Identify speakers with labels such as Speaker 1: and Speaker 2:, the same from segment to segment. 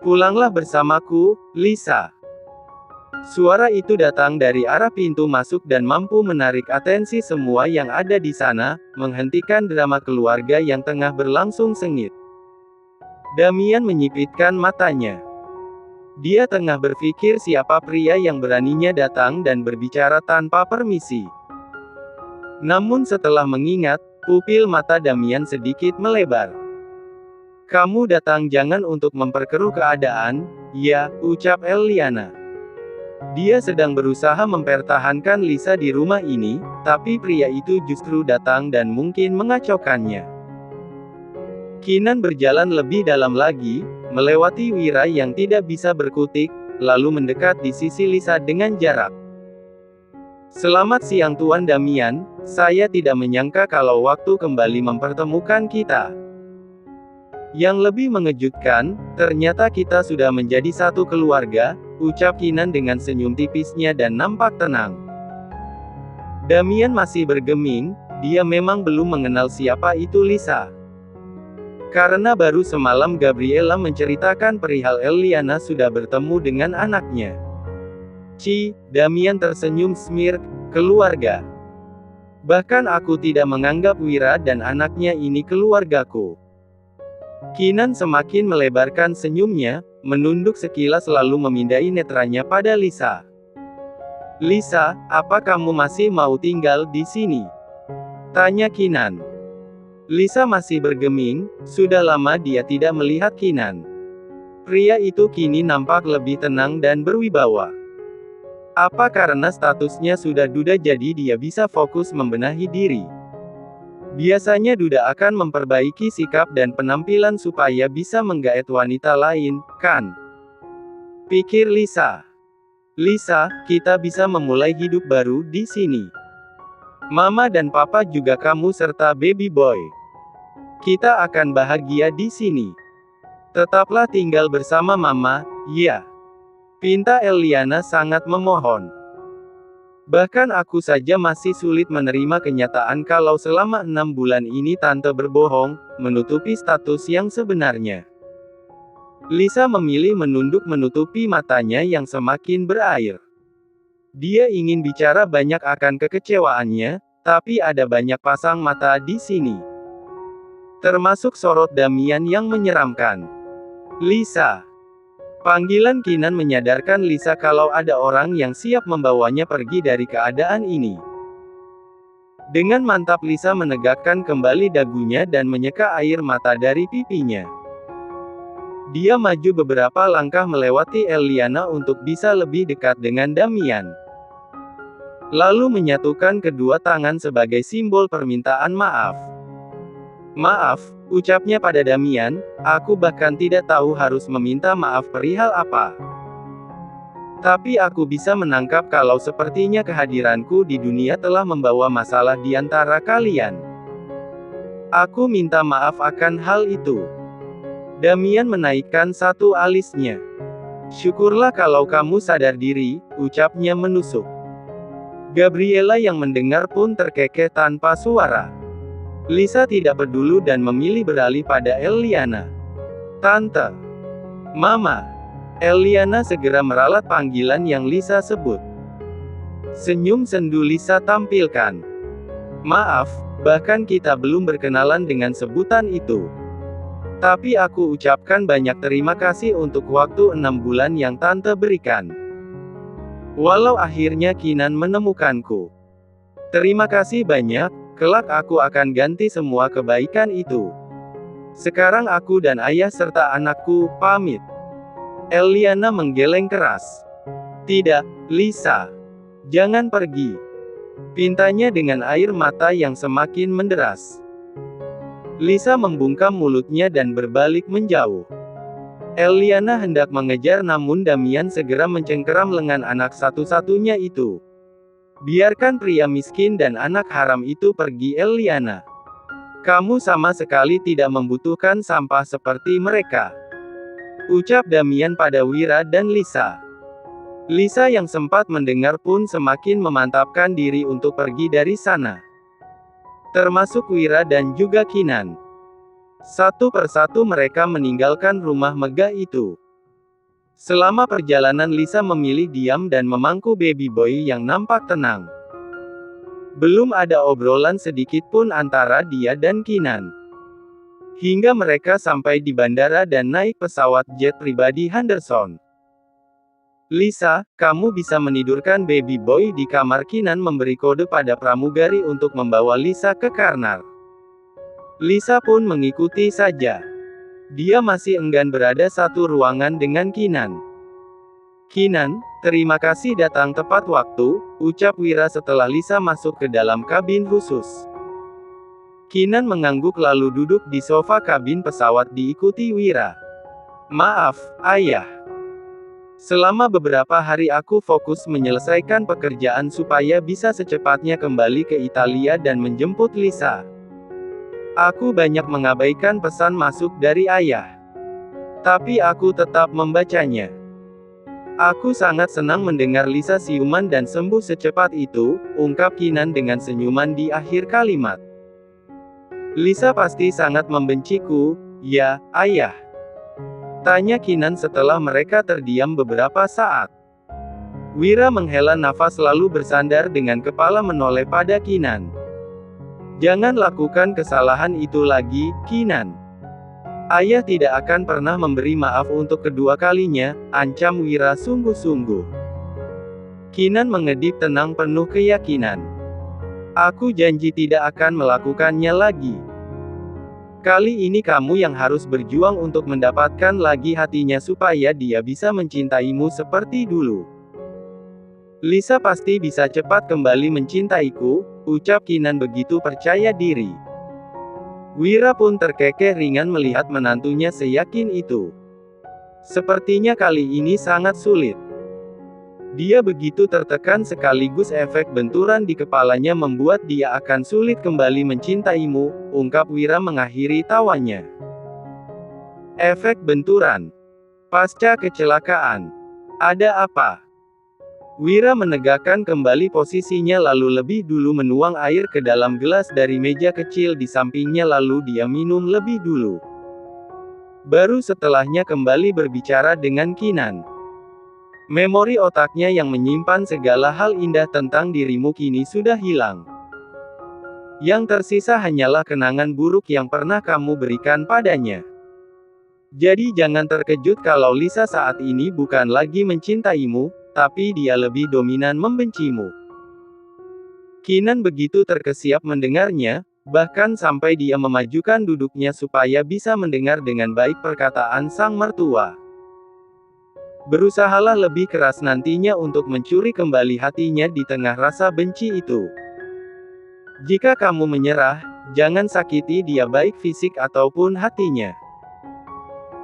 Speaker 1: Pulanglah bersamaku, Lisa. Suara itu datang dari arah pintu masuk dan mampu menarik atensi semua yang ada di sana, menghentikan drama keluarga yang tengah berlangsung sengit. Damian menyipitkan matanya. Dia tengah berpikir siapa pria yang beraninya datang dan berbicara tanpa permisi. Namun setelah mengingat, pupil mata Damian sedikit melebar. "Kamu datang jangan untuk memperkeruh keadaan, ya," ucap Eliana. Dia sedang berusaha mempertahankan Lisa di rumah ini, tapi pria itu justru datang dan mungkin mengacaukannya. Keenan berjalan lebih dalam lagi, melewati Wira yang tidak bisa berkutik, lalu mendekat di sisi Lisa dengan jarak. "Selamat siang Tuan Damian, saya tidak menyangka kalau waktu kembali mempertemukan kita. Yang lebih mengejutkan, ternyata kita sudah menjadi satu keluarga," ucap Keenan dengan senyum tipisnya dan nampak tenang. Damian masih bergeming, dia memang belum mengenal siapa itu Lisa. Karena baru semalam Gabriela menceritakan perihal Eliana sudah bertemu dengan anaknya. Damian tersenyum smirk, "Keluarga. Bahkan aku tidak menganggap Wira dan anaknya ini keluargaku." Keenan semakin melebarkan senyumnya, menunduk sekilas lalu memindai netranya pada Lisa. "Lisa, apa kamu masih mau tinggal di sini?" tanya Keenan. Lisa masih bergeming, sudah lama dia tidak melihat Keenan. Pria itu kini nampak lebih tenang dan berwibawa. Apa karena statusnya sudah duda jadi dia bisa fokus membenahi diri? Biasanya duda akan memperbaiki sikap dan penampilan supaya bisa menggaet wanita lain, kan? Pikir Lisa. "Lisa, kita bisa memulai hidup baru di sini. Mama dan Papa juga kamu serta baby boy. Kita akan bahagia di sini. Tetaplah tinggal bersama Mama, ya?" pinta Eliana sangat memohon. "Bahkan aku saja masih sulit menerima kenyataan kalau selama 6 bulan ini Tante berbohong, menutupi status yang sebenarnya." Lisa memilih menunduk menutupi matanya yang semakin berair. Dia ingin bicara banyak akan kekecewaannya, tapi ada banyak pasang mata di sini. Termasuk sorot Damian yang menyeramkan. "Lisa." Panggilan Keenan menyadarkan Lisa kalau ada orang yang siap membawanya pergi dari keadaan ini. Dengan mantap Lisa menegakkan kembali dagunya dan menyeka air mata dari pipinya. Dia maju beberapa langkah melewati Eliana untuk bisa lebih dekat dengan Damian. Lalu menyatukan kedua tangan sebagai simbol permintaan maaf. "Maaf," ucapnya pada Damian, "aku bahkan tidak tahu harus meminta maaf perihal apa. Tapi aku bisa menangkap kalau sepertinya kehadiranku di dunia telah membawa masalah di antara kalian. Aku minta maaf akan hal itu." Damian menaikkan satu alisnya. "Syukurlah kalau kamu sadar diri," ucapnya menusuk. Gabriela yang mendengar pun terkekeh tanpa suara. Lisa tidak peduli dan memilih beralih pada Eliana. "Tante. Mama." Eliana segera meralat panggilan yang Lisa sebut. Senyum sendu Lisa tampilkan. "Maaf, bahkan kita belum berkenalan dengan sebutan itu. Tapi aku ucapkan banyak terima kasih untuk waktu 6 bulan yang Tante berikan. Walau akhirnya Keenan menemukanku. Terima kasih banyak. Kelak aku akan ganti semua kebaikan itu. Sekarang aku dan ayah serta anakku, pamit." Eliana menggeleng keras. "Tidak, Lisa. Jangan pergi." pintanya dengan air mata yang semakin menderas. Lisa membungkam mulutnya dan berbalik menjauh. Eliana hendak mengejar namun Damian segera mencengkeram lengan anak satu-satunya itu. "Biarkan pria miskin dan anak haram itu pergi Eliana. Kamu sama sekali tidak membutuhkan sampah seperti mereka," ucap Damian pada Wira dan Lisa. Lisa yang sempat mendengar pun semakin memantapkan diri untuk pergi dari sana. Termasuk Wira dan juga Keenan. Satu persatu mereka meninggalkan rumah megah itu. Selama perjalanan Lisa memilih diam dan memangku baby boy yang nampak tenang. Belum ada obrolan sedikit pun antara dia dan Kinan. Hingga mereka sampai di bandara dan naik pesawat jet pribadi Henderson. Lisa, kamu bisa menidurkan baby boy di kamar. Kinan memberi kode pada pramugari untuk membawa Lisa ke Karnar. Lisa pun mengikuti saja. Dia masih enggan berada satu ruangan dengan Kinan. Kinan, terima kasih datang tepat waktu, ucap Wira setelah Lisa masuk ke dalam kabin khusus. Kinan mengangguk lalu duduk di sofa kabin pesawat diikuti Wira. Maaf, ayah. Selama beberapa hari aku fokus menyelesaikan pekerjaan supaya bisa secepatnya kembali ke Italia dan menjemput Lisa. Aku banyak mengabaikan pesan masuk dari ayah. Tapi aku tetap membacanya. Aku sangat senang mendengar Lisa siuman dan sembuh secepat itu, ungkap Kinan dengan senyuman di akhir kalimat. Lisa pasti sangat membenciku, ya, ayah. Tanya Kinan setelah mereka terdiam beberapa saat. Wira menghela nafas lalu bersandar dengan kepala menoleh pada Kinan. Jangan lakukan kesalahan itu lagi, Kinan. Ayah tidak akan pernah memberi maaf untuk kedua kalinya, ancam Wira sungguh-sungguh. Kinan mengedip tenang penuh keyakinan. Aku janji tidak akan melakukannya lagi. Kali ini kamu yang harus berjuang untuk mendapatkan lagi hatinya supaya dia bisa mencintaimu seperti dulu. Lisa pasti bisa cepat kembali mencintaiku, ucap Kinan begitu percaya diri. Wira pun terkekeh ringan melihat menantunya seyakin itu. Sepertinya kali ini sangat sulit. Dia begitu tertekan sekaligus efek benturan di kepalanya membuat dia akan sulit kembali mencintaimu, ungkap Wira mengakhiri tawanya. Efek benturan. Pasca kecelakaan. Ada apa? Wira menegakkan kembali posisinya lalu lebih dulu menuang air ke dalam gelas dari meja kecil di sampingnya lalu dia minum lebih dulu. Baru setelahnya kembali berbicara dengan Kinan. Memori otaknya yang menyimpan segala hal indah tentang dirimu kini sudah hilang. Yang tersisa hanyalah kenangan buruk yang pernah kamu berikan padanya. Jadi jangan terkejut kalau Lisa saat ini bukan lagi mencintaimu, tapi dia lebih dominan membencimu. Kinan begitu terkesiap mendengarnya, bahkan sampai dia memajukan duduknya supaya bisa mendengar dengan baik perkataan sang mertua. Berusahalah lebih keras nantinya untuk mencuri kembali hatinya di tengah rasa benci itu. Jika kamu menyerah, jangan sakiti dia baik fisik ataupun hatinya.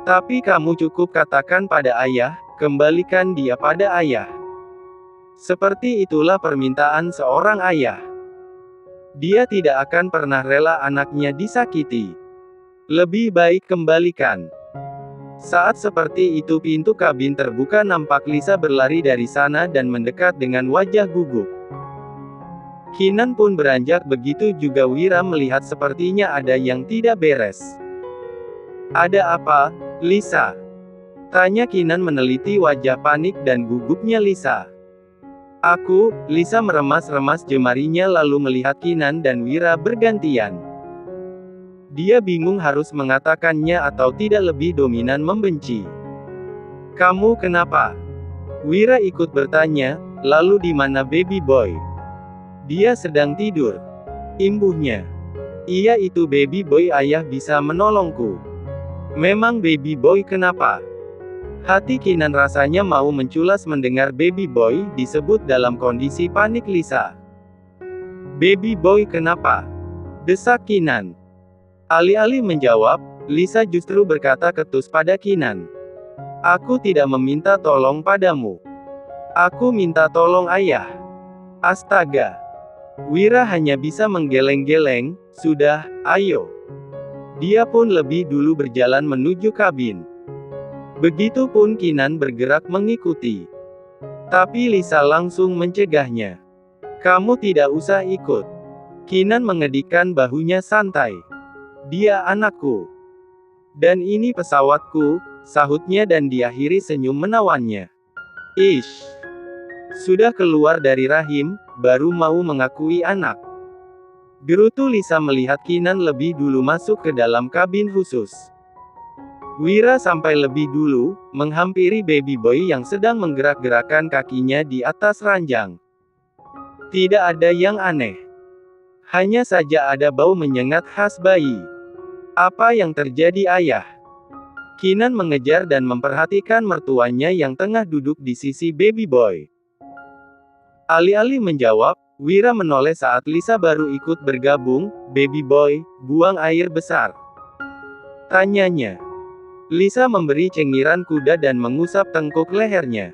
Speaker 1: Tapi kamu cukup katakan pada ayah, kembalikan dia pada ayah. Seperti itulah permintaan seorang ayah. Dia tidak akan pernah rela anaknya disakiti. Lebih baik kembalikan. Saat seperti itu pintu kabin terbuka nampak Lisa berlari dari sana dan mendekat dengan wajah gugup. Kinan pun beranjak begitu juga Wira melihat sepertinya ada yang tidak beres. Ada apa, Lisa? Tanya Kinan meneliti wajah panik dan gugupnya Lisa. Lisa meremas-remas jemarinya lalu melihat Kinan dan Wira bergantian. Dia bingung harus mengatakannya atau tidak lebih dominan membenci. Kamu kenapa? Wira ikut bertanya, lalu di mana baby boy? Dia sedang tidur. Imbuhnya. Iya itu baby boy ayah bisa menolongku. Memang baby boy kenapa? Hati Kinan rasanya mau menculas mendengar baby boy disebut dalam kondisi panik Lisa. Baby boy kenapa? Desak Kinan. Alih-alih menjawab, Lisa justru berkata ketus pada Kinan. Aku tidak meminta tolong padamu. Aku minta tolong ayah. Astaga. Wira hanya bisa menggeleng-geleng, sudah, ayo. Dia pun lebih dulu berjalan menuju kabin. Begitupun Kinan bergerak mengikuti. Tapi Lisa langsung mencegahnya. Kamu tidak usah ikut. Kinan mengedikkan bahunya santai. Dia anakku. Dan ini pesawatku, sahutnya dan diakhiri senyum menawannya. Ish. Sudah keluar dari rahim, baru mau mengakui anak. Gerutu Lisa melihat Kinan lebih dulu masuk ke dalam kabin khusus. Wira sampai lebih dulu, menghampiri baby boy yang sedang menggerak-gerakkan kakinya di atas ranjang. Tidak ada yang aneh. Hanya saja ada bau menyengat khas bayi. Apa yang terjadi ayah? Kinan mengejar dan memperhatikan mertuanya yang tengah duduk di sisi baby boy. Alih-alih menjawab, Wira menoleh saat Lisa baru ikut bergabung. Baby boy, buang air besar. Tanyanya. Lisa memberi cengiran kuda dan mengusap tengkuk lehernya.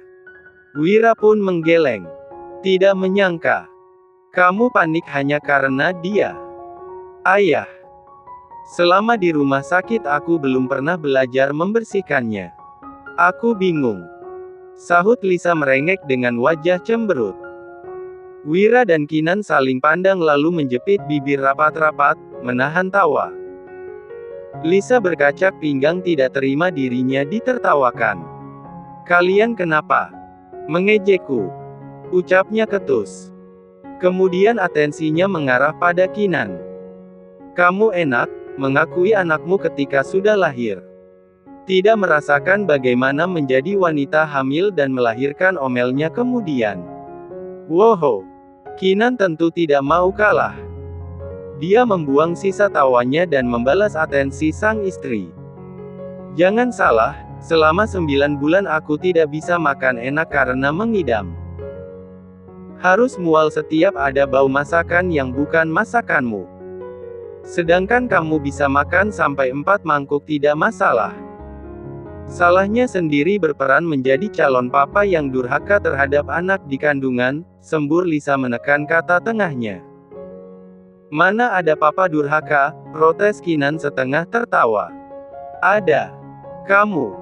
Speaker 1: Wira pun menggeleng. Tidak menyangka. Kamu panik hanya karena dia. Ayah. Selama di rumah sakit aku belum pernah belajar membersihkannya. Aku bingung. Sahut Lisa merengek dengan wajah cemberut. Wira dan Kinan saling pandang lalu menjepit bibir rapat-rapat, menahan tawa. Lisa berkacak pinggang tidak terima dirinya ditertawakan. Kalian kenapa? Mengejekku. Ucapnya ketus. Kemudian atensinya mengarah pada Kinan. Kamu enak mengakui anakmu ketika sudah lahir. Tidak merasakan bagaimana menjadi wanita hamil dan melahirkan omelnya kemudian. Woho. Kinan tentu tidak mau kalah. Dia membuang sisa tawanya dan membalas atensi sang istri. Jangan salah, selama 9 bulan aku tidak bisa makan enak karena mengidam. Harus mual setiap ada bau masakan yang bukan masakanmu. Sedangkan kamu bisa makan sampai 4 mangkuk tidak masalah. Salahnya sendiri berperan menjadi calon papa yang durhaka terhadap anak di kandungan, sembur Lisa menekan kata tengahnya. Mana ada papa durhaka, protes Kinan setengah tertawa. Ada. Kamu.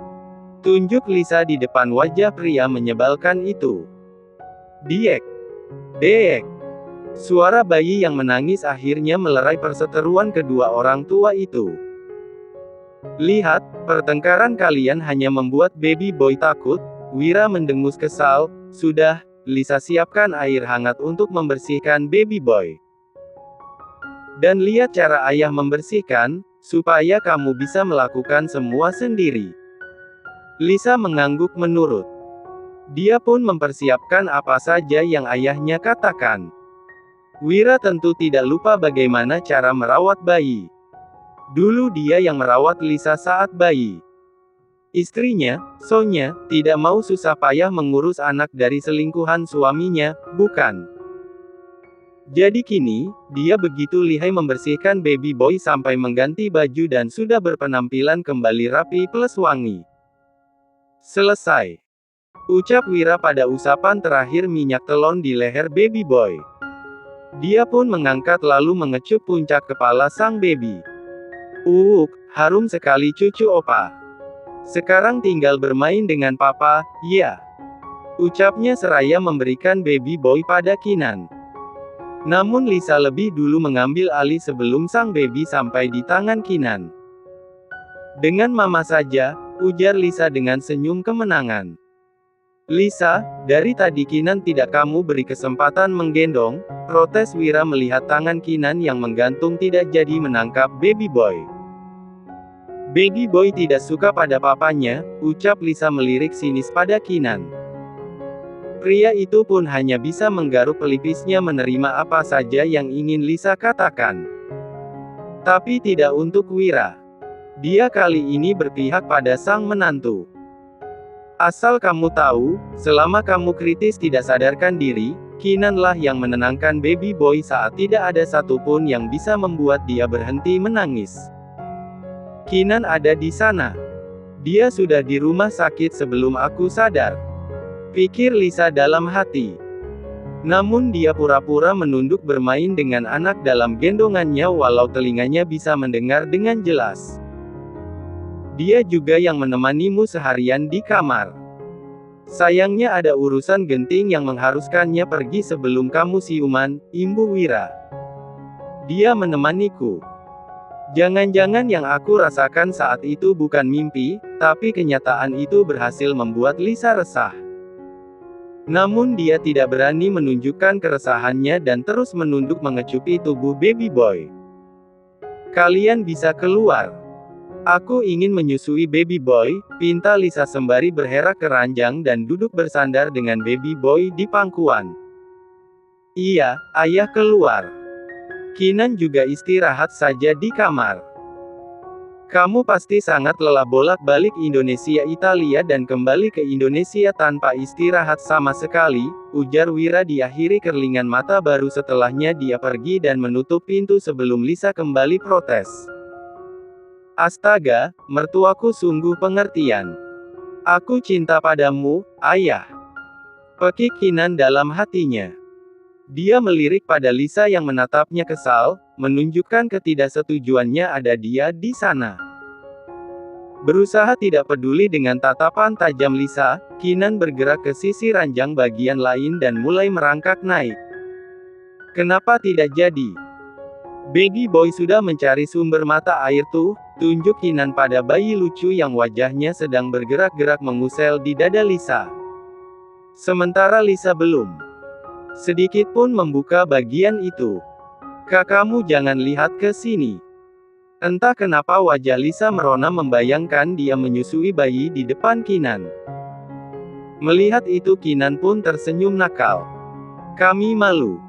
Speaker 1: Tunjuk Lisa di depan wajah pria menyebalkan itu. Diek. Deek. Suara bayi yang menangis akhirnya melerai perseteruan kedua orang tua itu. Lihat, pertengkaran kalian hanya membuat baby boy takut. Wira mendengus kesal. Sudah, Lisa siapkan air hangat untuk membersihkan baby boy. Dan lihat cara ayah membersihkan, supaya kamu bisa melakukan semua sendiri. Lisa mengangguk menurut. Dia pun mempersiapkan apa saja yang ayahnya katakan. Wira tentu tidak lupa bagaimana cara merawat bayi. Dulu dia yang merawat Lisa saat bayi. Istrinya, Sonya, tidak mau susah payah mengurus anak dari selingkuhan suaminya, bukan? Jadi kini, dia begitu lihai membersihkan baby boy sampai mengganti baju dan sudah berpenampilan kembali rapi plus wangi. Selesai. Ucap Wira pada usapan terakhir minyak telon di leher baby boy. Dia pun mengangkat lalu mengecup puncak kepala sang baby. Harum sekali cucu opa. Sekarang tinggal bermain dengan papa, ya. Ucapnya seraya memberikan baby boy pada Kinan. Namun Lisa lebih dulu mengambil alih sebelum sang baby sampai di tangan Kinan. Dengan mama saja, ujar Lisa dengan senyum kemenangan. Lisa, dari tadi Kinan tidak kamu beri kesempatan menggendong, protes Wira melihat tangan Kinan yang menggantung tidak jadi menangkap baby boy. Baby boy tidak suka pada papanya, ucap Lisa melirik sinis pada Kinan. Pria itu pun hanya bisa menggaruk pelipisnya menerima apa saja yang ingin Lisa katakan. Tapi tidak untuk Wira. Dia kali ini berpihak pada sang menantu. Asal kamu tahu, selama kamu kritis tidak sadarkan diri, Kinanlah yang menenangkan baby boy saat tidak ada satupun yang bisa membuat dia berhenti menangis. Kinan ada di sana. Dia sudah di rumah sakit sebelum aku sadar. Pikir Lisa dalam hati. Namun dia pura-pura menunduk bermain dengan anak dalam gendongannya walau telinganya bisa mendengar dengan jelas. Dia juga yang menemanimu seharian di kamar. Sayangnya ada urusan genting yang mengharuskannya pergi sebelum kamu siuman, imbu Wira. Dia menemaniku. Jangan-jangan yang aku rasakan saat itu bukan mimpi, tapi kenyataan itu berhasil membuat Lisa resah. Namun dia tidak berani menunjukkan keresahannya dan terus menunduk mengecupi tubuh baby boy. Kalian bisa keluar. Aku ingin menyusui baby boy, pinta Lisa sembari berherak ke ranjang dan duduk bersandar dengan baby boy di pangkuan. Iya, ayah keluar. Kinan juga istirahat saja di kamar. Kamu pasti sangat lelah bolak-balik Indonesia-Italia dan kembali ke Indonesia tanpa istirahat sama sekali, ujar Wira diakhiri kerlingan mata baru setelahnya dia pergi dan menutup pintu sebelum Lisa kembali protes. Astaga, mertuaku sungguh pengertian. Aku cinta padamu, ayah. Pekik Kinan dalam hatinya. Dia melirik pada Lisa yang menatapnya kesal, menunjukkan ketidaksetujuannya ada dia di sana. Berusaha tidak peduli dengan tatapan tajam Lisa, Kinan bergerak ke sisi ranjang bagian lain dan mulai merangkak naik. Kenapa tidak jadi? Baby boy sudah mencari sumber mata air tuh, tunjuk Kinan pada bayi lucu yang wajahnya sedang bergerak-gerak mengusel di dada Lisa. Sementara Lisa belum sedikit pun membuka bagian itu. Kakakmu jangan lihat ke sini. Entah kenapa wajah Lisa merona membayangkan dia menyusui bayi di depan Kinan. Melihat itu Kinan pun tersenyum nakal. Kami malu.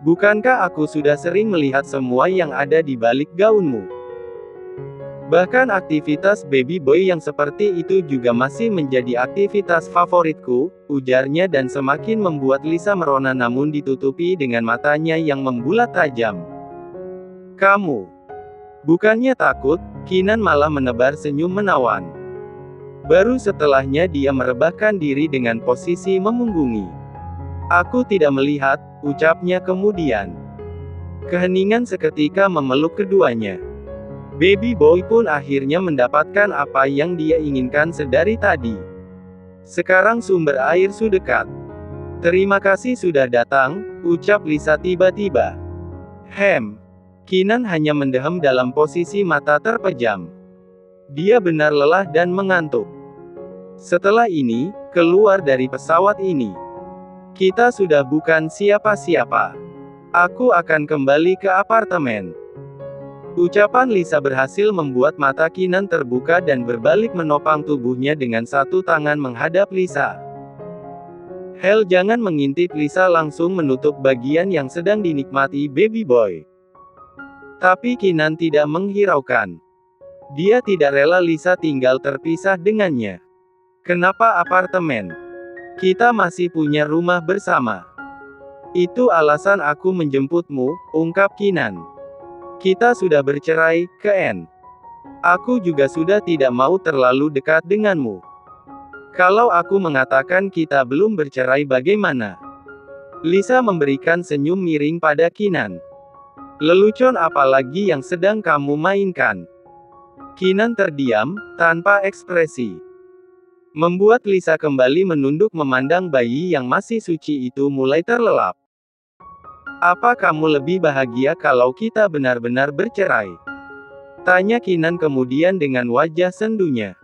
Speaker 1: Bukankah aku sudah sering melihat semua yang ada di balik gaunmu? Bahkan aktivitas baby boy yang seperti itu juga masih menjadi aktivitas favoritku, ujarnya dan semakin membuat Lisa merona namun ditutupi dengan matanya yang membulat tajam. Kamu bukannya takut, Kinan malah menebar senyum menawan. Baru setelahnya dia merebahkan diri dengan posisi memunggungi. Aku tidak melihat, ucapnya kemudian. Keheningan seketika memeluk keduanya. Baby boy pun akhirnya mendapatkan apa yang dia inginkan sedari tadi. Sekarang sumber air sudah dekat. Terima kasih sudah datang, ucap Lisa tiba-tiba. Kinan hanya mendehem dalam posisi mata terpejam. Dia benar lelah dan mengantuk. Setelah ini, keluar dari pesawat ini. Kita sudah bukan siapa-siapa. Aku akan kembali ke apartemen. Ucapan Lisa berhasil membuat mata Kinan terbuka dan berbalik menopang tubuhnya dengan satu tangan menghadap Lisa. Hel jangan mengintip Lisa langsung menutup bagian yang sedang dinikmati baby boy. Tapi Kinan tidak menghiraukan. Dia tidak rela Lisa tinggal terpisah dengannya. Kenapa apartemen? Kita masih punya rumah bersama. Itu alasan aku menjemputmu, ungkap Kinan. Kita sudah bercerai, Ken. Aku juga sudah tidak mau terlalu dekat denganmu. Kalau aku mengatakan kita belum bercerai bagaimana? Lisa memberikan senyum miring pada Kinan. Lelucon apa lagi yang sedang kamu mainkan? Kinan terdiam, tanpa ekspresi. Membuat Lisa kembali menunduk memandang bayi yang masih suci itu mulai terlelap. Apa kamu lebih bahagia kalau kita benar-benar bercerai? Tanya Kinan kemudian dengan wajah sendunya.